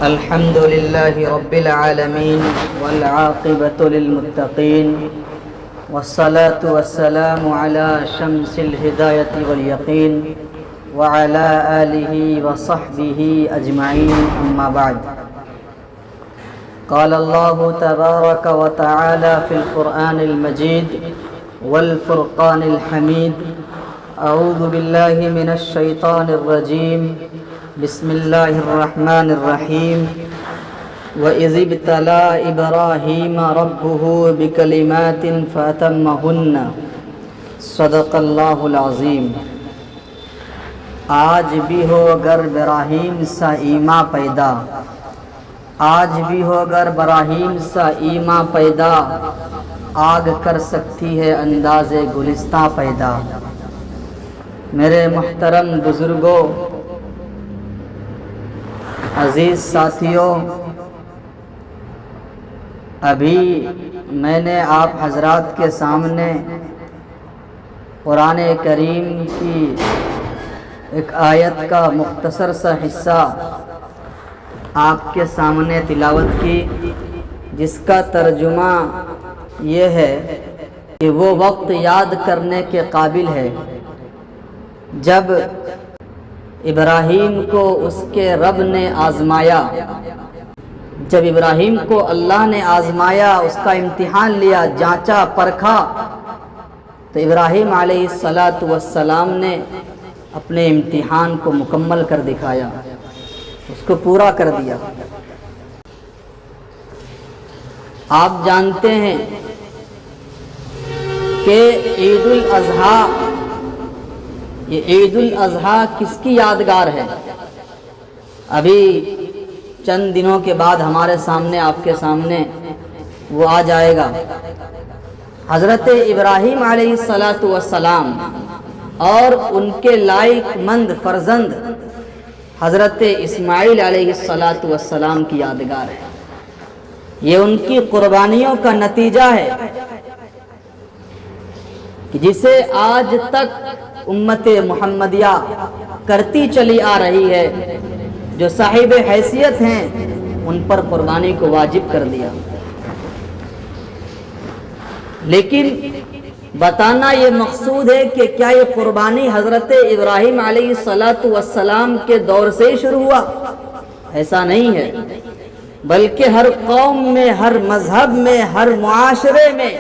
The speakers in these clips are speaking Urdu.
الحمد لله رب العالمين والعاقبة للمتقين والصلاة والسلام على شمس الهداية واليقين وعلى آله وصحبه أجمعين أما بعد. قال الله تبارك وتعالى في القرآن المجيد والفرقان الحميد: أعوذ بالله من الشيطان الرجيم، بسم الله الرحمن الرحيم. وَإِذِ ابْتَلَى إِبْرَاهِيمَ رَبُّهُ بِكَلِمَاتٍ فَأَتَمَّهُنَّ صدق اللہ العظیم. آج بھی ہو اگر براہیم سا ایماں پیدا، آج بھی ہو اگر براہیم سا ایماں پیدا، آگ کر سکتی ہے انداز گلستہ پیدا. میرے محترم بزرگوں، عزیز ساتھیوں، ابھی میں نے آپ حضرات کے سامنے قرآن کریم کی ایک آیت کا مختصر سا حصہ آپ کے سامنے تلاوت کی، جس کا ترجمہ یہ ہے کہ وہ وقت یاد کرنے کے قابل ہے جب ابراہیم کو اس کے رب نے آزمایا، جب ابراہیم کو اللہ نے آزمایا، اس کا امتحان لیا، جانچا، پرکھا، تو ابراہیم علیہ السلام نے اپنے امتحان کو مکمل کر دکھایا، اس کو پورا کر دیا. آپ جانتے ہیں کہ عید الاضحیٰ، یہ عید الاضحیٰ کس کی یادگار ہے؟ ابھی چند دنوں کے بعد ہمارے سامنے، آپ کے سامنے وہ آ جائے گا. حضرت ابراہیم علیہ السلام اور ان کے لائق مند فرزند حضرت اسماعیل علیہ السلام کی یادگار ہے. یہ ان کی قربانیوں کا نتیجہ ہے کہ جسے آج تک امت محمدیہ کرتی چلی آ رہی ہے. جو صاحب حیثیت ہیں ان پر قربانی کو واجب کر دیا. لیکن بتانا یہ مقصود ہے کہ کیا یہ قربانی حضرت ابراہیم علیہ السلام کے دور سے ہی شروع ہوا؟ ایسا نہیں ہے، بلکہ ہر قوم میں، ہر مذہب میں، ہر معاشرے میں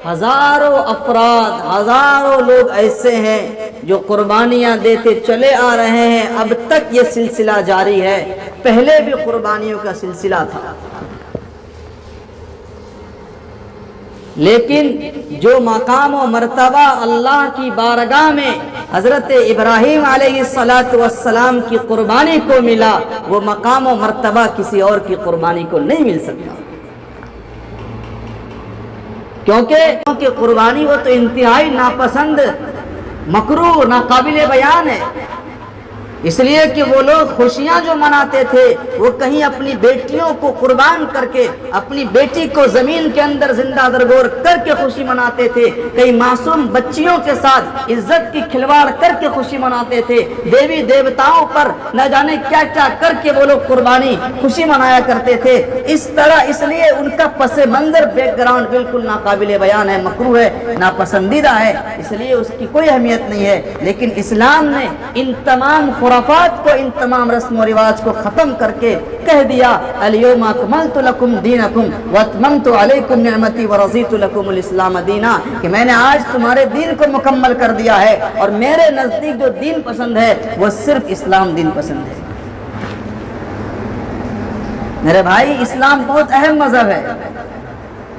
ہزاروں افراد، ہزاروں لوگ ایسے ہیں جو قربانیاں دیتے چلے آ رہے ہیں. اب تک یہ سلسلہ جاری ہے. پہلے بھی قربانیوں کا سلسلہ تھا، لیکن جو مقام و مرتبہ اللہ کی بارگاہ میں حضرت ابراہیم علیہ السلام کی قربانی کو ملا، وہ مقام و مرتبہ کسی اور کی قربانی کو نہیں مل سکتا. کیونکہ قربانی وہ تو انتہائی ناپسند، مکروہ، ناقابل بیان ہے. اس لیے کہ وہ لوگ خوشیاں جو مناتے تھے وہ کہیں اپنی بیٹیوں کو قربان کر کے، اپنی بیٹی کو زمین کے اندر زندہ درگور کر کے خوشی مناتے تھے، کئی معصوم بچیوں کے ساتھ عزت کی کھلواڑ کر کے خوشی مناتے تھے، دیوی دیوتاؤں پر نہ جانے کیا کیا کر کے وہ لوگ قربانی خوشی منایا کرتے تھے. اس طرح، اس لیے ان کا پس منظر، بیک گراؤنڈ بالکل ناقابل بیان ہے، مکروہ ہے، ناپسندیدہ ہے. اس لیے اس کی کوئی اہمیت نہیں ہے. لیکن اسلام نے ان تمام خرافات کو، ان تمام رسم و رواج کو ختم کر کے کہہ دیا: الیوم اکملت لکم دینکم واتممت علیکم نعمتی ورضیت لکم الاسلام دینا، کہ میں نے آج تمہارے دین کو مکمل کر دیا ہے، اور میرے نزدیک جو دین پسند ہے وہ صرف اسلام دین پسند ہے. میرے بھائی، اسلام بہت اہم مذہب ہے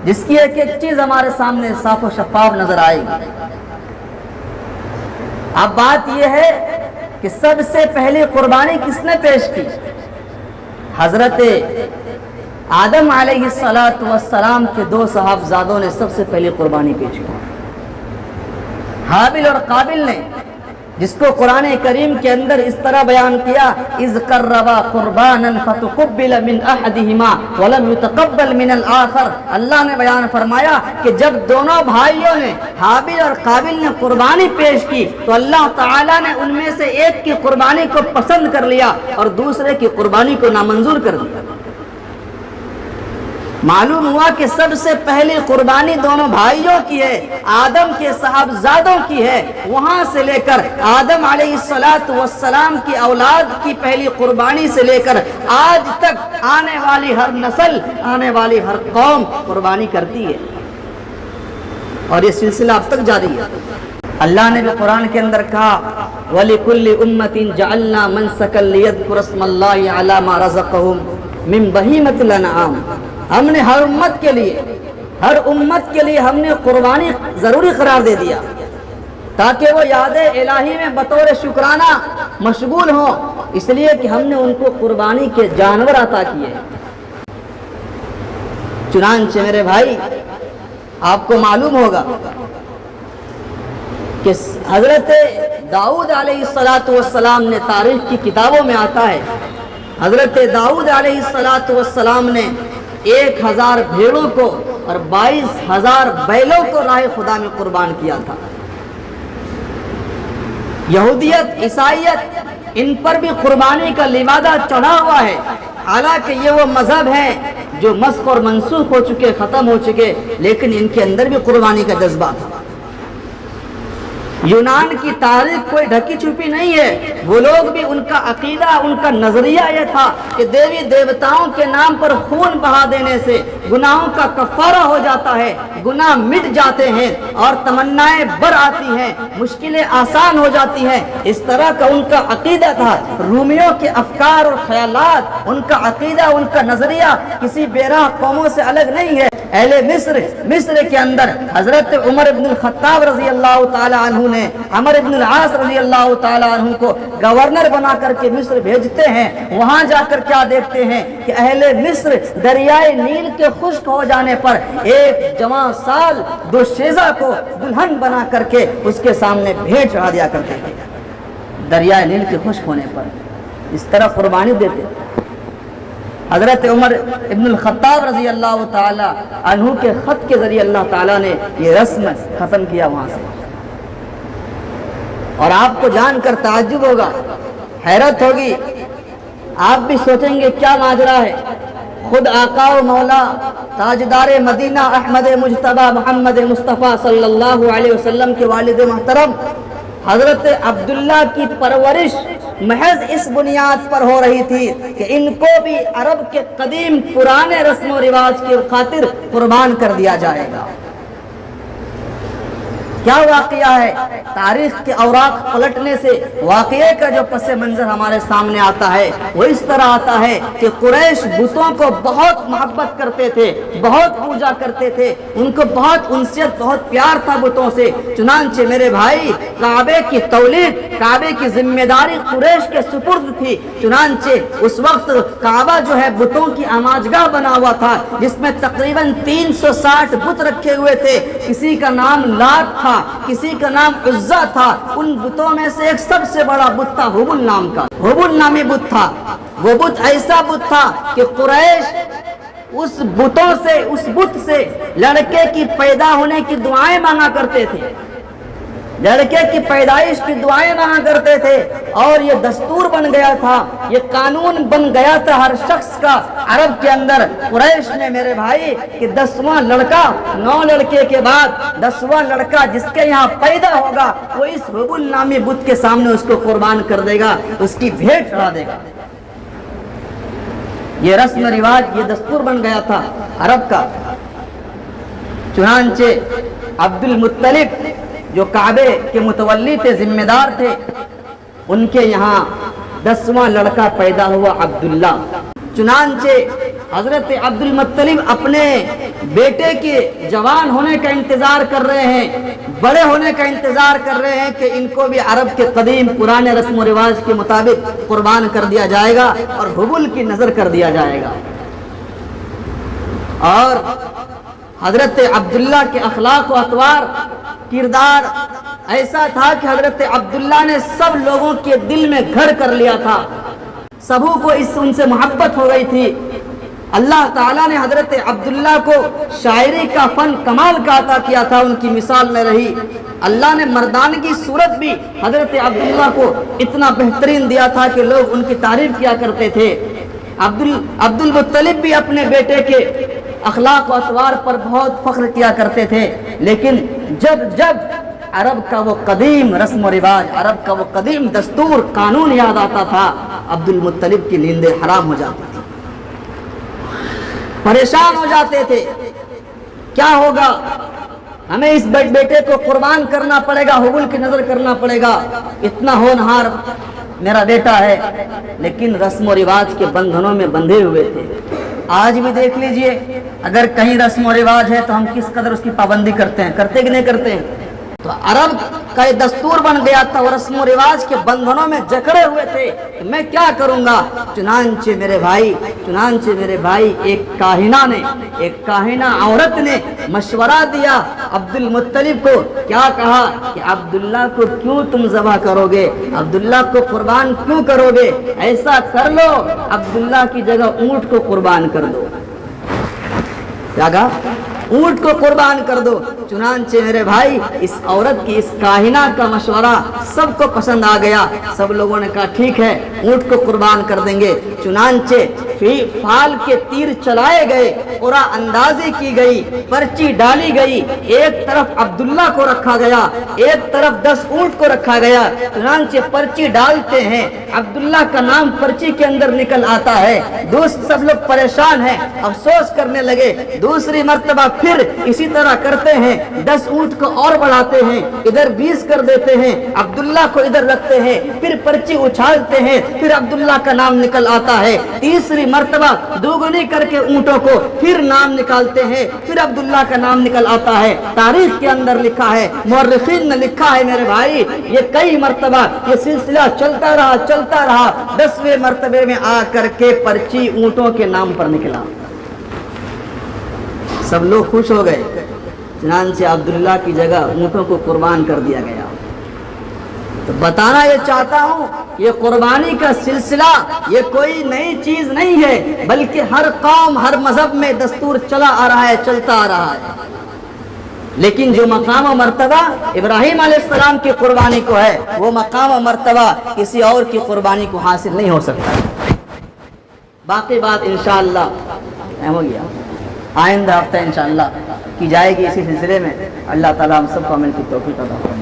جس کی ایک ایک چیز ہمارے سامنے صاف و شفاف نظر آئے گی. اب بات یہ ہے کہ سب سے پہلی قربانی کس نے پیش کی؟ حضرت آدم علیہ السلام کے دو صاحبزادوں نے سب سے پہلی قربانی پیش کی. حابل اور قابل نے جس کو قرآن کریم کے اندر اس طرح بیان کیا اذ قربا قربانا فتقبل من احدهما ولم يتقبل من الاخر. اللہ نے بیان فرمایا کہ جب دونوں بھائیوں نے حابیل اور قابیل نے قربانی پیش کی تو اللہ تعالیٰ نے ان میں سے ایک کی قربانی کو پسند کر لیا اور دوسرے کی قربانی کو نامنظور کر دیا. معلوم ہوا کہ سب سے پہلی قربانی دونوں بھائیوں کی ہے، آدم کے صاحبزادوں کی ہے. وہاں سے لے کر آدم علیہ السلام کی اولاد کی پہلی قربانی سے لے کر آج تک آنے والی ہر نسل، آنے والی ہر قوم قربانی کرتی ہے، اور یہ سلسلہ اب تک جاری ہے. اللہ نے بھی قرآن کے اندر کہا وَلِكُلِّ أُمَّةٍ جَعَلْنَا مَنْسَكًا لِيَذْكُرُوا اسْمَ اللَّهِ عَلَى مَا رَزَقَهُم مِّن بَهِيمَةِ الْأَنْعَامِ. ہم نے ہر امت کے لیے ہم نے قربانی ضروری قرار دے دیا تاکہ وہ یاد الہی میں بطور شکرانہ مشغول ہوں، اس لیے کہ ہم نے ان کو قربانی کے جانور عطا کیے. چنانچہ میرے بھائی آپ کو معلوم ہوگا کہ حضرت داؤد علیہ السلام نے تاریخ کی کتابوں میں آتا ہے حضرت داؤد علیہ السلام نے 1000 بھیڑوں کو اور 22,000 بیلوں کو راہ خدا میں قربان کیا تھا. یہودیت، عیسائیت ان پر بھی قربانی کا لبادہ چڑھا ہوا ہے، حالانکہ یہ وہ مذہب ہیں جو مسخ اور منسوخ ہو چکے، ختم ہو چکے، لیکن ان کے اندر بھی قربانی کا جذبہ تھا. یونان کی تاریخ کوئی ڈھکی چھپی نہیں ہے، وہ لوگ بھی ان کا عقیدہ، ان کا نظریہ یہ تھا کہ دیوی دیوتاؤں کے نام پر خون بہا دینے سے گناہوں کا کفارہ ہو جاتا ہے، گناہ مٹ جاتے ہیں اور تمنائیں بر آتی ہیں، مشکلیں آسان ہو جاتی ہیں. اس طرح کا ان کا عقیدہ تھا. رومیوں کے افکار اور خیالات، ان کا عقیدہ، ان کا نظریہ کسی بیراہ قوموں سے الگ نہیں ہے. اہل مصر کے اندر حضرت عمر ابن الخطاب رضی اللہ تعالی عنہ نے عمر ابن العاص رضی اللہ تعالی عنہ کو گورنر بنا کر کے مصر بھیجتے ہیں. وہاں جا کر کیا دیکھتے ہیں کہ اہل مصر دریائے نیل کے خشک ہو جانے پر ایک جوان سال دوشیزہ کو دلہن بنا کر کے اس کے سامنے بھیٹ چڑھا دیا کرتے ہیں. دریائے نیل کے خشک ہونے پر اس طرح قربانی دیتے. حضرت عمر ابن الخطاب رضی اللہ تعالی عنہ کے خط کے ذریعے اللہ تعالیٰ نے یہ رسم ختم کیا وہاں سے. اور آپ کو جان کر تعجب ہوگا، حیرت ہوگی، آپ بھی سوچیں گے کیا ماجرا ہے. خود آقا و مولا تاجدار مدینہ احمد مجتبی محمد مصطفیٰ صلی اللہ علیہ وسلم کے والد محترم حضرت عبداللہ کی پرورش محض اس بنیاد پر ہو رہی تھی کہ ان کو بھی عرب کے قدیم پرانے رسم و رواج کی خاطر قربان کر دیا جائے گا. کیا واقعہ ہے؟ تاریخ کے اوراق پلٹنے سے واقعے کا جو پس منظر ہمارے سامنے آتا ہے وہ اس طرح آتا ہے کہ قریش بتوں کو بہت محبت کرتے تھے، بہت پوجا کرتے تھے، ان کو بہت انسیت، بہت پیار تھا بتوں سے. چنانچہ میرے بھائی کعبے کی تولید، کعبے کی ذمہ داری قریش کے سپرد تھی. چنانچہ اس وقت کعبہ جو ہے بتوں کی آماجگاہ بنا ہوا تھا جس میں تقریباً 360 بت رکھے ہوئے تھے. کسی کا نام لات تھا، کسی کا نام عزا تھا. ان بتوں میں سے ایک سب سے بڑا بت تھا حبل نام کا، حبل نامی بت تھا. وہ بت ایسا بت تھا کہ قریش اس بت سے لڑکے کی پیدا ہونے کی دعائیں مانگا کرتے تھے، لڑکے کی پیدائش کی دعائیں مانگا کرتے تھے. اور یہ دستور بن گیا تھا، یہ قانون بن گیا تھا ہر شخص کا عرب کے اندر. قریش نے میرے بھائی کہ 10واں لڑکا، 9 لڑکے کے بعد 10واں لڑکا جس کے یہاں پیدا ہوگا وہ اس حبل نامی بت کے سامنے اس کو قربان کر دے گا، اس کی بھیٹ چڑھا دے گا. یہ رسم رواج، یہ دستور بن گیا تھا عرب کا. چنانچہ عبد المطلب جو کعبے کے متولی تھے، ذمہ دار تھے، ان کے یہاں 10واں لڑکا پیدا ہوا عبداللہ. چنانچہ حضرت عبد المطلب اپنے بیٹے کے جوان ہونے کا انتظار کر رہے ہیں، بڑے ہونے کا انتظار کر رہے ہیں کہ ان کو بھی عرب کے قدیم پرانے رسم و رواج کے مطابق قربان کر دیا جائے گا اور حبل کی نظر کر دیا جائے گا. اور حضرت عبداللہ کے اخلاق و اطوار کردار ایسا تھا کہ حضرت عبداللہ نے سب لوگوں کے دل میں گھر کر لیا تھا، سبوں کو ان سے محبت ہو گئی تھی۔ اللہ تعالیٰ نے حضرت عبداللہ کو شاعری کا فن کمال کا عطا کیا تھا، ان کی مثال میں رہی۔ اللہ نے مردانگی صورت بھی حضرت عبداللہ کو اتنا بہترین دیا تھا کہ لوگ ان کی تعریف کیا کرتے تھے۔ عبد المطلب بھی اپنے بیٹے کے اخلاق و اطوار پر بہت فخر کیا کرتے تھے، لیکن جب عرب کا وہ قدیم رسم و رواج، عرب کا وہ قدیم دستور قانون یاد آتا تھا، عبد المطلب کی نیندیں حرام ہو جاتی تھی، پریشان ہو جاتے تھے۔ کیا ہوگا؟ ہمیں اس بیٹے کو قربان کرنا پڑے گا، حبل کی نظر کرنا پڑے گا، اتنا ہونہار میرا بیٹا ہے، لیکن رسم و رواج کے بندھنوں میں بندھے ہوئے تھے۔ آج بھی دیکھ لیجئے، اگر کہیں رسم و رواج ہے تو ہم کس قدر اس کی پابندی کرتے ہیں، کرتے کہ نہیں کرتے ہیں؟ تو عرب کا یہ دستور بن گیا تھا، وہ رسم و رواج کے بندھنوں میں جکڑے ہوئے تھے کہ میں کیا کروں گا۔ چنانچہ میرے بھائی ایک کاہنہ عورت نے مشورہ دیا عبد المطلب کو، کیا کہا کہ عبداللہ کو کیوں تم ذبح کرو گے، عبداللہ کو قربان کیوں کرو گے؟ ایسا کر لو، عبداللہ کی جگہ اونٹ کو قربان کر دو۔ کیا کہا؟ اونٹ کو قربان کر دو۔ چنانچہ میرے بھائی اس عورت کی اس کاہنہ کا مشورہ سب کو پسند آ گیا، سب لوگوں نے کہا ٹھیک ہے اونٹ کو قربان کر دیں گے۔ چنانچہ فال کے تیر چلائے گئے، قرعہ اندازی کی گئی، پرچی ڈالی گئی، ایک طرف عبداللہ کو رکھا گیا، ایک طرف 10 اونٹ کو رکھا گیا۔ چنانچہ پرچی ڈالتے ہیں، عبداللہ کا نام پرچی کے اندر نکل آتا ہے، دوست سب لوگ پریشان ہیں، افسوس کرنے لگے۔ دوسری مرتبہ پھر اسی طرح کرتے ہیں، 10 اونٹ کو اور بڑھاتے ہیں، ادھر 20 کر دیتے ہیں، عبداللہ کو ادھر رکھتے ہیں، پھر پرچی اچھالتے ہیں، پھر عبداللہ کا نام نکل آتا ہے۔ تیسری مرتبہ دوگنی کر کے اونٹوں کو پھر نام نکالتے ہیں، پھر عبداللہ کا نام نکل آتا ہے۔ تاریخ کے اندر لکھا ہے، مورخین نے لکھا ہے میرے بھائی، یہ کئی مرتبہ یہ سلسلہ چلتا رہا، 10ویں مرتبے میں آ کر کے پرچی اونٹوں کے نام پر نکلا، سب لوگ خوش ہو گئے۔ چنانچہ عبداللہ کی جگہ اونٹوں کو قربان کر دیا گیا۔ تو بتانا یہ چاہتا ہوں، یہ قربانی کا سلسلہ یہ کوئی نئی چیز نہیں ہے، بلکہ ہر قوم ہر مذہب میں دستور چلا آ رہا ہے، چلتا آ رہا ہے۔ لیکن جو مقام و مرتبہ ابراہیم علیہ السلام کی قربانی کو ہے، وہ مقام و مرتبہ کسی اور کی قربانی کو حاصل نہیں ہو سکتا۔ باقی بات انشاءاللہ ہو گیا، آئندہ ہفتہ انشاءاللہ کی جائے گی اسی سلسلے میں۔ اللہ تعالیٰ ہم سب کو عمل کی توفیق عطا فرمائے۔